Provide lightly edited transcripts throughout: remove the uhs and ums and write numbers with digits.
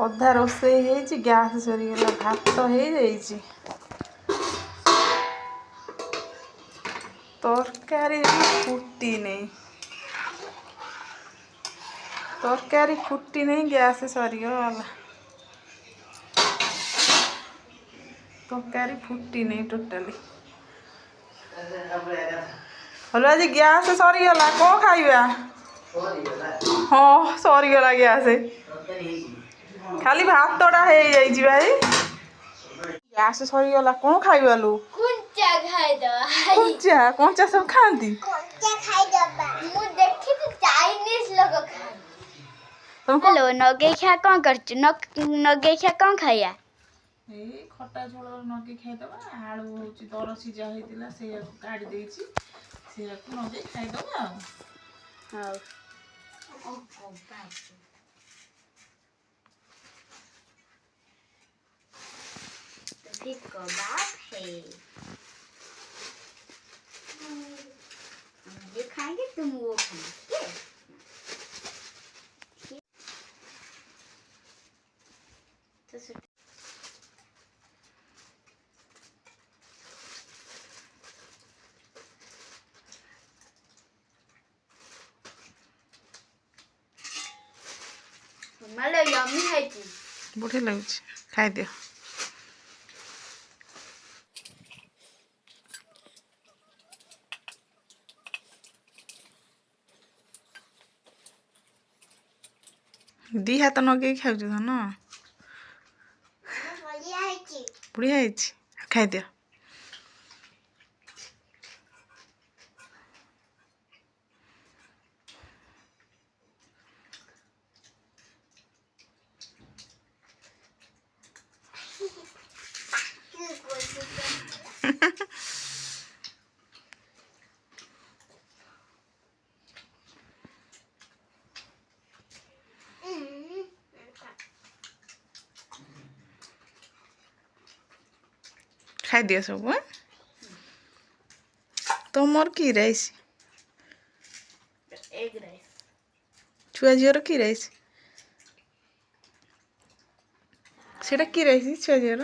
ଅଧା ରୋଷେଇ ହେଇଛି, ଗ୍ୟାସ୍ ସରିଗଲା, ଭାତ ହେଇଯାଇଛି, ତରକାରୀ ଫୁଟି ନେଇ ଗ୍ୟାସ୍ ସରିଗଲା, ତରକାରୀ ଫୁଟି ନେଇ ଟୋଟାଲି। ହलो ଆଜି ଗ୍ୟାସ୍ ସରିଗଲା, କ'ଣ ଖାଇବା? ହଁ ସରିଗଲା ଗ୍ୟାସ୍, ଖାଲି ଭାତଟା ହେଇଯାଇଛି ଭାଇ। ଗ୍ୟାସ୍ ସରିଗଲା, କ'ଣ ଖାଇବା ଲୋ? କଞ୍ଚା ସବୁ ଖାଆନ୍ତି? हेलो नगे खिया कौन करछु नगे खिया कौन खाया एई खट्टा झोल नगे खाइदबा आलू होची दर सिजा हेतिला से काढी देइची से नगे खाइदबा हां ठीक को बात है ये खाएंगे तुम वो खाएंगे मालो यम्मी है जी बढ़िया लाଗୁଛି ଖାଇ ଦିଅ। ଦି ହାତ ନଗେଇ ଖାଉଛୁ ତ ନା? ବଢ଼ିଆ ହେଇଛି, ଖାଇଦିଅ। खाई दियो सब। तुमर की राइस? Egg rice. छुआ झीर की राइस? सेटा की राइस छुआ झीर?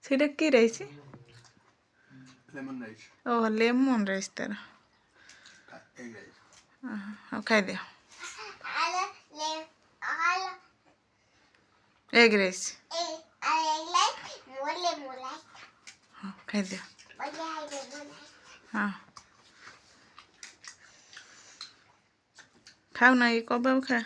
सेटा की rice? Lemon rice. Oh lemon rice तार। Egg rice. हां खाई दियो। Egg rice. हाँ खाई दियो। हाँ खाओ ना, ये कबाब खा।